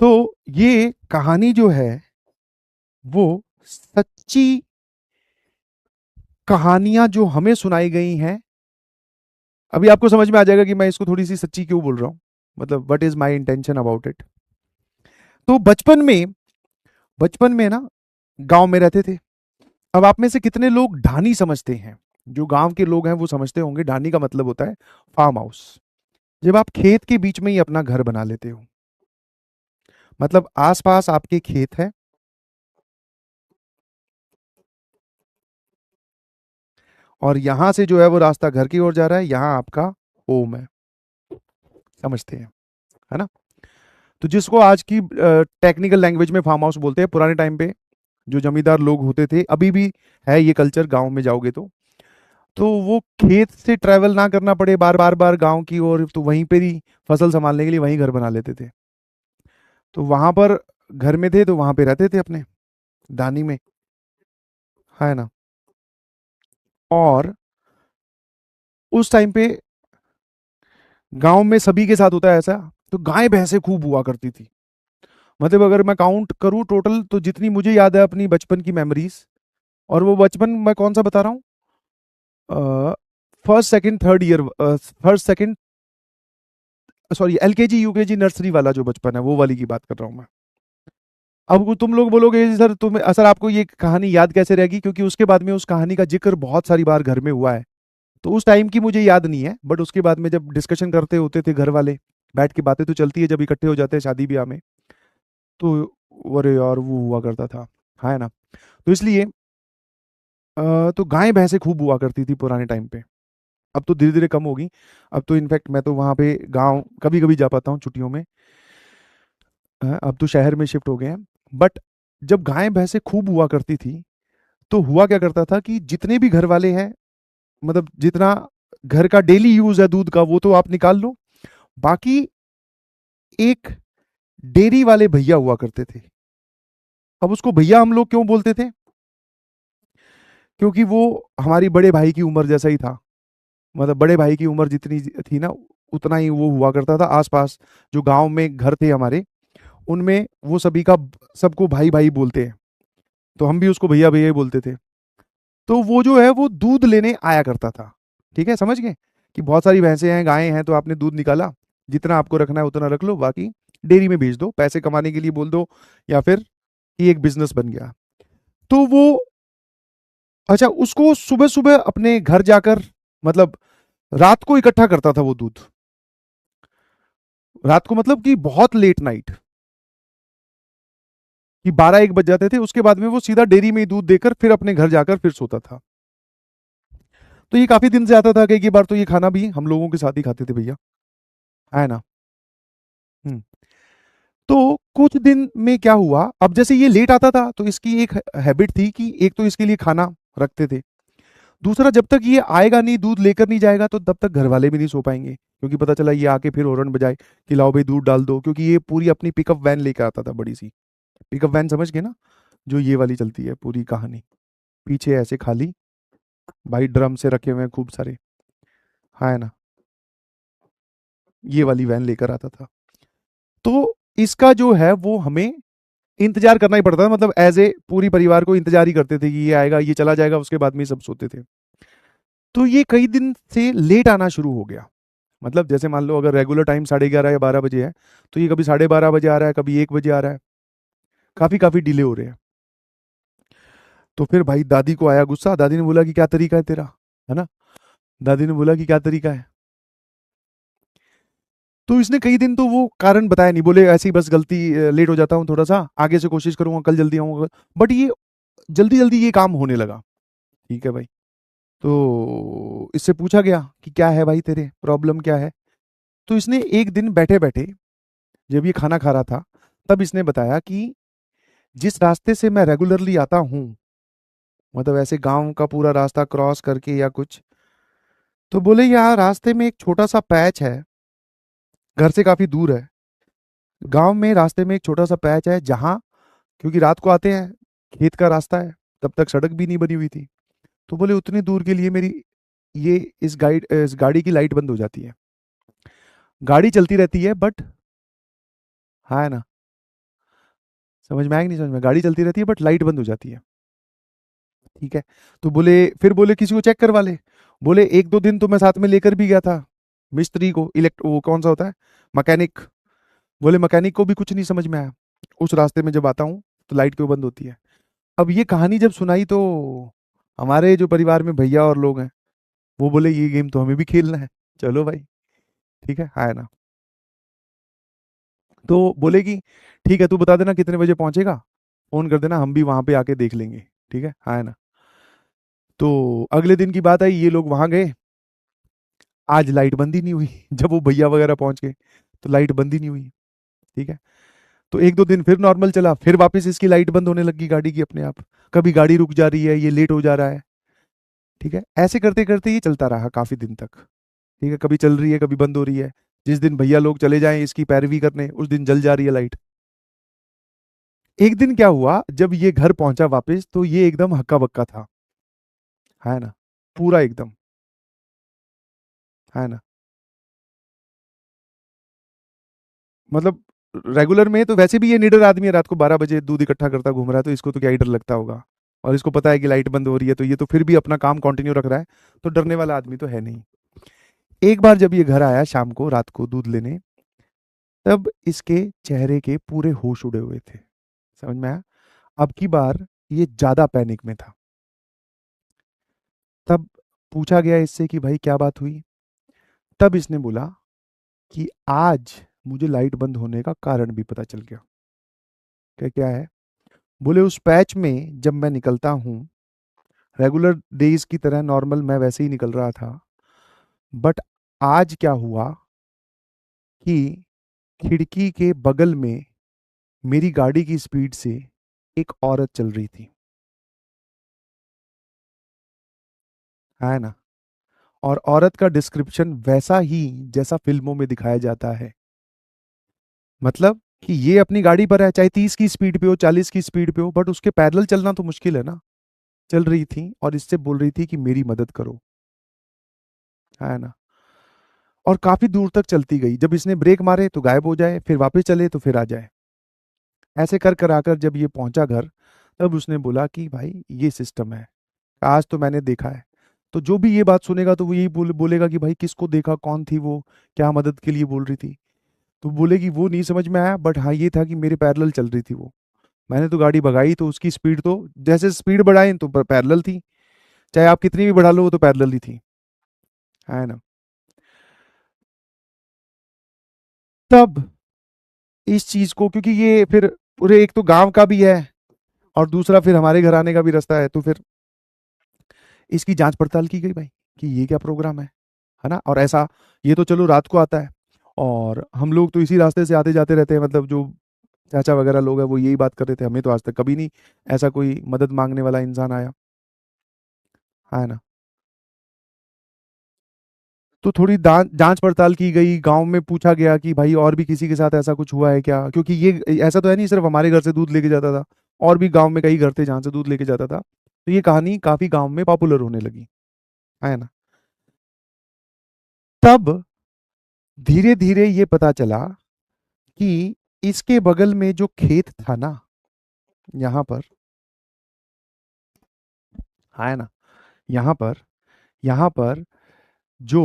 तो ये कहानी जो है वो सच्ची कहानियां जो हमें सुनाई गई हैं। अभी आपको समझ में आ जाएगा कि मैं इसको थोड़ी सी सच्ची क्यों बोल रहा हूं, मतलब what is my intention about it. तो बचपन में ना गांव में रहते थे। अब आप में से कितने लोग ढानी समझते हैं? जो गांव के लोग हैं वो समझते होंगे ढानी का मतलब होता है फार्म हाउस। जब आप खेत के बीच में ही अपना घर बना लेते हो, मतलब आसपास आपके खेत है और यहां से जो है वो रास्ता घर की ओर जा रहा है, यहां आपका होम है। समझते हैं, है ना? तो जिसको आज की टेक्निकल लैंग्वेज में फार्म हाउस बोलते हैं, पुराने टाइम पे जो जमींदार लोग होते थे, अभी भी है ये कल्चर गांव में जाओगे तो वो खेत से ट्रैवल ना करना पड़े बार बार बार गांव की ओर, तो वहीं पर ही फसल संभालने के लिए वहीं घर बना लेते थे। तो वहां पर घर में थे तो वहां पे रहते थे अपने दानी में, है ना? और उस टाइम पे गांव में सभी के साथ होता है ऐसा। तो गाय भैंसे खूब हुआ करती थी। मतलब अगर मैं काउंट करूं टोटल, तो जितनी मुझे याद है अपनी बचपन की मेमोरीज, और वो बचपन मैं कौन सा बता रहा हूँ, first second third year, first second, sorry, LKG UKG nursery वाला जो बचपन है वो वाली की बात कर रहा हूँ मैं। अब तुम लोग बोलोगे सर तुम सर आपको ये कहानी याद कैसे रहेगी, क्योंकि उसके बाद में उस कहानी का जिक्र बहुत सारी बार घर में हुआ है। तो उस टाइम की मुझे याद नहीं है, बट उसके बाद में जब डिस्कशन करते होते थे घर वाले, बैठ के बातें तो चलती है जब इकट्ठे हो जाते हैं शादी ब्याह में। तो अरे यार वो हुआ करता था, है ना? तो इसलिए तो गाय भैंसे खूब हुआ करती थी पुराने टाइम पे। अब तो धीरे धीरे कम होगी। अब तो इनफैक्ट मैं तो वहां पे गांव कभी कभी जा पाता हूँ छुट्टियों में। अब तो शहर में शिफ्ट हो गए हैं। बट जब गाय भैंसे खूब हुआ करती थी, तो हुआ क्या करता था कि जितने भी घर वाले हैं, मतलब जितना घर का डेली यूज है दूध का वो तो आप निकाल लो, बाकी एक डेयरी वाले भैया हुआ करते थे। अब उसको भैया हम लोग क्यों बोलते थे? क्योंकि वो हमारी बड़े भाई की उम्र जैसा ही था। मतलब बड़े भाई की उम्र जितनी थी ना, उतना ही वो हुआ करता था। आसपास जो गांव में घर थे हमारे, उनमें वो सभी का, सबको भाई भाई बोलते हैं, तो हम भी उसको भैया भैया ही बोलते थे। तो वो जो है वो दूध लेने आया करता था। ठीक है, समझ गए? कि बहुत सारी भैंसे हैं गायें हैं, तो आपने दूध निकाला, जितना आपको रखना है उतना रख लो, बाकी डेयरी में भेज दो, पैसे कमाने के लिए बोल दो, या फिर ये एक बिजनेस बन गया। तो वो, अच्छा, उसको सुबह सुबह अपने घर जाकर, मतलब रात को इकट्ठा करता था वो दूध। रात को मतलब कि बहुत लेट नाइट, कि 12-1 बज जाते थे। उसके बाद में वो सीधा डेयरी में ही दूध देकर फिर अपने घर जाकर फिर सोता था। तो ये काफी दिन से आता था, कई बार तो ये खाना भी हम लोगों के साथ ही खाते थे भैया, है ना? हम्म। तो कुछ दिन में क्या हुआ, अब जैसे ये लेट आता था तो इसकी एक हैबिट थी कि एक तो इसके लिए खाना रखते थे, दूसरा जब तक ये आएगा नहीं, दूध लेकर नहीं जाएगा, तो तब तक घर वाले भी नहीं सो पाएंगे, क्योंकि पता चला ये आके फिर हॉर्न बजाए कि लाओ भाई दूध डाल दो, क्योंकि ये पूरी अपनी पिकअप वैन लेकर आता था, बड़ी सी पिकअप वैन, समझ गए ना? जो ये वाली चलती है पूरी कहानी, पीछे ऐसे खाली भाई ड्रम से रखे हुए हैं खूब सारे, है ना? ये वाली वैन लेकर आता था। तो इसका जो है वो हमें इंतजार करना ही पड़ता था, मतलब एज ए पूरी परिवार को इंतजार ही करते थे कि ये आएगा, ये चला जाएगा, उसके बाद में सब सोते थे। तो ये कई दिन से लेट आना शुरू हो गया। मतलब जैसे मान लो अगर रेगुलर टाइम 11:30 या 12 बजे है, तो ये कभी 12:30 बजे आ रहा है, कभी 1 बजे आ रहा है, काफी काफी डिले हो रहे हैं। तो फिर भाई दादी को आया गुस्सा, दादी ने बोला कि क्या तरीका है तेरा, है ना? दादी ने बोला कि क्या तरीका है। तो इसने कई दिन तो वो कारण बताया नहीं, बोले ऐसी बस गलती, लेट हो जाता हूँ थोड़ा सा, आगे से कोशिश करूंगा, कल जल्दी आऊंगा। बट ये जल्दी जल्दी ये काम होने लगा। ठीक है भाई। तो इससे पूछा गया कि क्या है भाई तेरे प्रॉब्लम क्या है? तो इसने एक दिन बैठे बैठे, जब ये खाना खा रहा था, तब इसने बताया कि जिस रास्ते से मैं रेगुलरली आता हूँ, मतलब ऐसे गांव का पूरा रास्ता क्रॉस करके या कुछ, तो बोले यहाँ रास्ते में एक छोटा सा पैच है, घर से काफी दूर है। गांव में रास्ते में एक छोटा सा पैच है जहाँ, क्योंकि रात को आते हैं, खेत का रास्ता है, तब तक सड़क भी नहीं बनी हुई थी, तो बोले उतनी दूर के लिए मेरी ये इस गाड़ी की लाइट बंद हो जाती है। गाड़ी चलती रहती है बट, हाँ, है ना? समझ में आया कि नहीं समझ में? गाड़ी चलती रहती है बट लाइट बंद हो जाती है। ठीक है। तो बोले, फिर बोले किसी को चेक करवा ले। बोले एक दो दिन तो मैं साथ में लेकर भी गया था मिस्त्री को, इलेक्ट वो कौन सा होता है, मैकेनिक। बोले मैकेनिक को भी कुछ नहीं समझ में आया। उस रास्ते में जब आता हूँ तो लाइट क्यों बंद होती है। अब ये कहानी जब सुनाई तो हमारे जो परिवार में भैया और लोग हैं, वो बोले ये गेम तो हमें भी खेलना है। चलो भाई, ठीक है, आया ना। तो बोले कि ठीक है, तू बता देना कितने बजे पहुंचेगा, फोन कर देना, हम भी वहां पे आके देख लेंगे। ठीक है, आया ना। तो अगले दिन की बात आई, ये लोग वहां गए। आज लाइट बंद ही नहीं हुई। जब वो भैया वगैरह पहुंच गए तो लाइट बंद ही नहीं हुई। ठीक है। तो एक दो दिन फिर नॉर्मल चला, फिर वापस इसकी लाइट बंद होने लगी गाड़ी की अपने आप। कभी गाड़ी रुक जा रही है, ये लेट हो जा रहा है। ठीक है, ऐसे करते करते ये चलता रहा काफी दिन तक। ठीक है, कभी चल रही है कभी बंद हो रही है। जिस दिन भैया लोग चले जाएं इसकी पैरवी करने, उस दिन जल जा रही है लाइट। एक दिन क्या हुआ, जब ये घर पहुंचा वापस तो ये एकदम हक्का बक्का था, है ना, पूरा एकदम, है ना। मतलब रेगुलर में तो वैसे भी ये निडर आदमी है, रात को 12 बजे दूध इकट्ठा करता घूम रहा है, तो इसको तो क्या ही डर लगता होगा। और इसको पता है कि लाइट बंद हो रही है, तो ये तो फिर भी अपना काम कंटिन्यू रख रहा है। तो डरने वाला आदमी तो है नहीं। एक बार जब ये घर आया शाम को, रात को दूध लेने, तब इसके चेहरे के पूरे होश उड़े हुए थे। समझ में आया। अब की बार ये ज्यादा पैनिक में था। तब पूछा गया इससे कि भाई क्या बात हुई। तब इसने बोला कि आज मुझे लाइट बंद होने का कारण भी पता चल गया। क्या क्या है। बोले उस पैच में जब मैं निकलता हूँ, रेगुलर डेज की तरह नॉर्मल मैं वैसे ही निकल रहा था, बट आज क्या हुआ कि खिड़की के बगल में मेरी गाड़ी की स्पीड से एक औरत चल रही थी, है ना। और औरत का डिस्क्रिप्शन वैसा ही जैसा फिल्मों में दिखाया जाता है। मतलब कि ये अपनी गाड़ी पर है, चाहे 30 की स्पीड पे हो 40 की स्पीड पे हो, बट उसके पैदल चलना तो मुश्किल है ना। चल रही थी और इससे बोल रही थी कि मेरी मदद करो, है ना। और काफी दूर तक चलती गई, जब इसने ब्रेक मारे तो गायब हो जाए, फिर वापस चले तो फिर आ जाए। ऐसे कर कर आकर जब ये पहुंचा घर, तब उसने बोला कि भाई ये सिस्टम है, आज तो मैंने देखा है। तो जो भी ये बात सुनेगा तो वो यही बोलेगा कि भाई किसको देखा, कौन थी वो, क्या मदद के लिए बोल रही थी। तो बोलेगी वो नहीं समझ में आया, बट हाँ ये था कि मेरे पैरेलल चल रही थी वो। मैंने तो गाड़ी भगाई तो उसकी स्पीड तो जैसे स्पीड बढ़ाई तो पैरेलल थी, चाहे आप कितनी भी बढ़ा लो वो तो पैरेलल ही थी, है ना। तब इस चीज को, क्योंकि ये फिर पूरे एक तो गांव का भी है और दूसरा फिर हमारे घर आने का भी रास्ता है, तो फिर इसकी जांच पड़ताल की गई भाई कि ये क्या प्रोग्राम है ना। और ऐसा, ये तो चलो रात को आता है, और हम लोग तो इसी रास्ते से आते जाते रहते हैं, मतलब जो चाचा वगैरह लोग हैं वो यही बात कर रहे थे, हमें तो आज तक कभी नहीं ऐसा कोई मदद मांगने वाला इंसान आया, है ना। तो थोड़ी जांच पड़ताल की गई, गांव में पूछा गया कि भाई और भी किसी के साथ ऐसा कुछ हुआ है क्या, क्योंकि ये ऐसा तो है नहीं सिर्फ हमारे घर से दूध लेके जाता था, और भी गांव में कई घर थे जहां से दूध लेके जाता था। तो ये कहानी काफी गांव में पॉपुलर होने लगी, है ना। तब धीरे धीरे ये पता चला कि इसके बगल में जो खेत था ना, यहाँ पर, है ना, यहाँ पर, यहाँ पर जो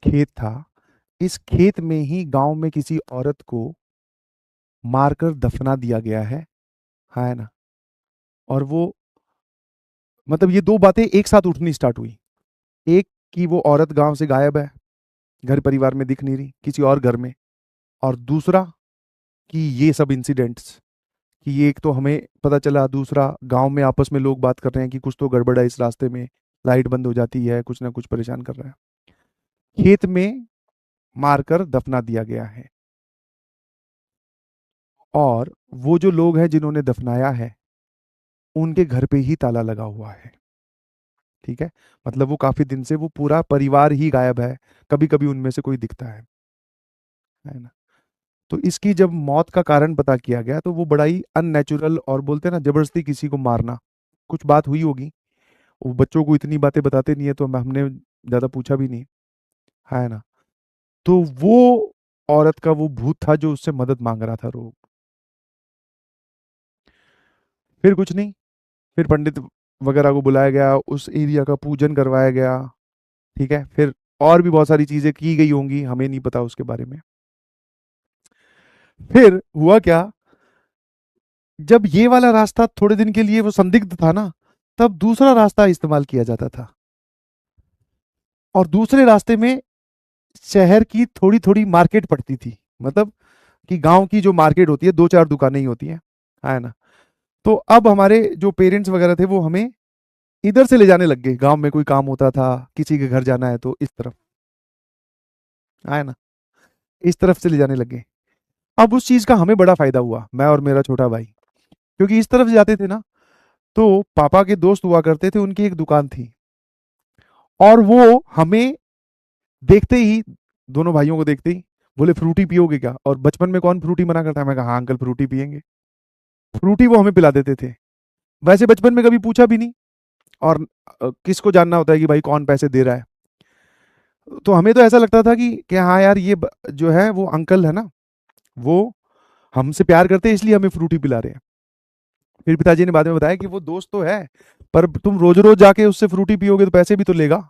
खेत था, इस खेत में ही गांव में किसी औरत को मारकर दफना दिया गया है ना। और वो, मतलब ये दो बातें एक साथ उठनी स्टार्ट हुई। एक, कि वो औरत गांव से गायब है, घर परिवार में दिख नहीं रही, किसी और घर में। और दूसरा कि ये सब इंसिडेंट्स, कि ये एक तो हमें पता चला, दूसरा गांव में आपस में लोग बात कर रहे हैं कि कुछ तो गड़बड़ है इस रास्ते में, लाइट बंद हो जाती है, कुछ ना कुछ परेशान कर रहा है। खेत में मारकर दफना दिया गया है, और वो जो लोग हैं जिन्होंने दफनाया है उनके घर पे ही ताला लगा हुआ है। ठीक है, मतलब वो काफी दिन से वो पूरा परिवार ही गायब है, कभी कभी उनमें से कोई दिखता है ना। तो इसकी जब मौत का कारण पता किया गया तो वो बड़ा ही अननेचुरल, और बोलते हैं ना जबरदस्ती किसी को मारना, कुछ बात हुई होगी। वो बच्चों को इतनी बातें बताते नहीं है, तो हमने ज्यादा पूछा भी नहीं, है ना। तो वो औरत का वो भूत था जो उससे मदद मांग रहा था, रो फिर कुछ नहीं, फिर पंडित वगैरह को बुलाया गया, उस एरिया का पूजन करवाया गया, ठीक है। फिर और भी बहुत सारी चीजें की गई होंगी, हमें नहीं पता उसके बारे में। फिर हुआ क्या, जब ये वाला रास्ता थोड़े दिन के लिए वो संदिग्ध था ना, तब दूसरा रास्ता इस्तेमाल किया जाता था। और दूसरे रास्ते में शहर की थोड़ी थोड़ी मार्केट पड़ती थी, मतलब कि गांव की जो मार्केट होती है, दो चार दुकानें ही होती हैं, है ना। तो अब हमारे जो पेरेंट्स वगैरह थे वो हमें इधर से ले जाने लग गए, गांव में कोई काम होता था, किसी के घर जाना है तो इस तरफ, है ना, इस तरफ से ले जाने लग गए। अब उस चीज का हमें बड़ा फायदा हुआ, मैं और मेरा छोटा भाई, क्योंकि इस तरफ से जाते थे ना, तो पापा के दोस्त हुआ करते थे, उनकी एक दुकान थी, और वो हमें देखते ही, दोनों भाइयों को देखते ही बोले फ्रूटी पियोगे क्या, और बचपन में कौन फ्रूटी मना करता है, मैं कहा हाँ अंकल फ्रूटी पियेंगे। फ्रूटी वो हमें पिला देते थे। वैसे बचपन में कभी पूछा भी नहीं, और किसको जानना होता है कि भाई कौन पैसे दे रहा है। तो हमें तो ऐसा लगता था कि हाँ यार ये जो है वो अंकल है ना, वो हमसे प्यार करते हैं इसलिए हमें फ्रूटी पिला रहे हैं। फिर पिताजी ने बाद में बताया कि वो दोस्त तो है, पर तुम रोज रोज जाके उससे फ्रूटी पियोगे तो पैसे भी तो लेगा।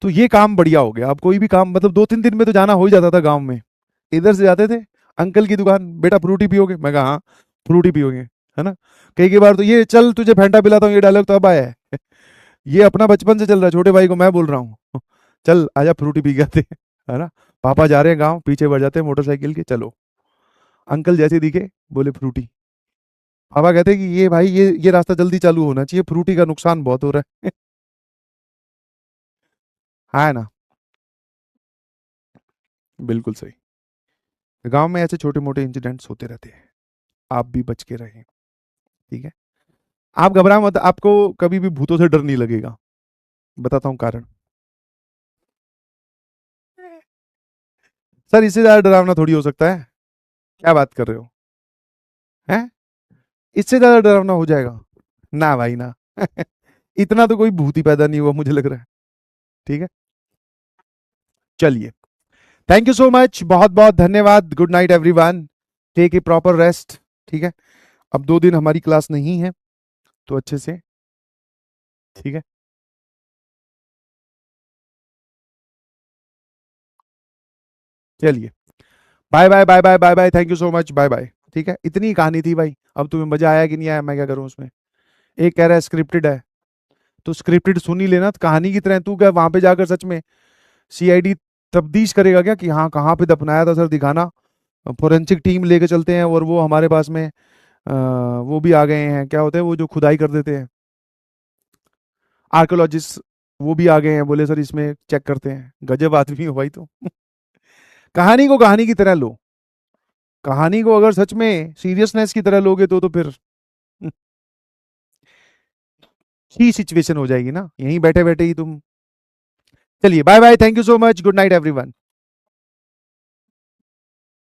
तो ये काम बढ़िया हो गया, अब कोई भी काम मतलब 2-3 दिन में तो जाना हो ही जाता था गाँव में। इधर से जाते थे, अंकल की दुकान, बेटा फ्रूटी पियोगे, मैं कहा हाँ फ्रूटी पियोगे, है ना। कई कई बार तो ये चल तुझे फैंटा पिलाता हूँ, ये डायलॉग तो अब आया है। ये अपना बचपन से चल रहा है, छोटे भाई को मैं बोल रहा हूँ, चल आजा फ्रूटी पी के आते हैं, है ना। पापा जा रहे हैं गाँव, पीछे बढ़ जाते हैं मोटरसाइकिल के, चलो। अंकल जैसे दिखे बोले फ्रूटी। पापा कहते हैं कि ये भाई ये रास्ता जल्दी चालू होना चाहिए, फ्रूटी का नुकसान बहुत हो रहा है। है ना, बिल्कुल सही। गांव में ऐसे छोटे मोटे इंसिडेंट्स होते रहते हैं, आप भी बच के रहें, ठीक है। आप घबरा मत, आपको कभी भी भूतों से डर नहीं लगेगा, बताता हूँ कारण। सर इससे ज्यादा डरावना थोड़ी हो सकता है, क्या बात कर रहे हो, हैं, इससे ज्यादा डरावना हो जाएगा, ना भाई ना। इतना तो कोई भूत ही पैदा नहीं हुआ मुझे लग रहा है, ठीक है। चलिए, थैंक यू सो मच, बहुत बहुत धन्यवाद, good night everyone, take a proper rest, ठीक है। अब 2 दिन हमारी क्लास नहीं है, तो अच्छे से, ठीक है। चलिए, bye bye bye bye bye bye, thank you so much, bye bye, ठीक है। इतनी ही कहानी थी भाई, अब तुम्हें मजा आया कि नहीं आया, मैं क्या करूं उसमें। एक कह रहा है स्क्रिप्टेड है, तो स्क्रिप्टेड सुन ही लेना, तो कहानी की तरह तू क्या वहां पे जाकर सच में सीआईडी तफ्तीश करेगा क्या कि हाँ कहाँ पे दफनाया था सर, दिखाना। फोरेंसिक टीम लेके चलते हैं, और वो हमारे पास में वो भी आ गए हैं, क्या होते हैं वो जो खुदाई कर देते हैं, आर्कोलॉजिस्ट, वो भी आ गए हैं, बोले सर इसमें चेक करते हैं। गजब आदमी हो भाई तो। कहानी को कहानी की तरह लो, कहानी को अगर सच में सीरियसनेस की तरह लोगे तो फिर ही सिचुएशन हो जाएगी ना, यहीं बैठे बैठे ही तुम। चलिए bye bye, thank you so much, good night everyone.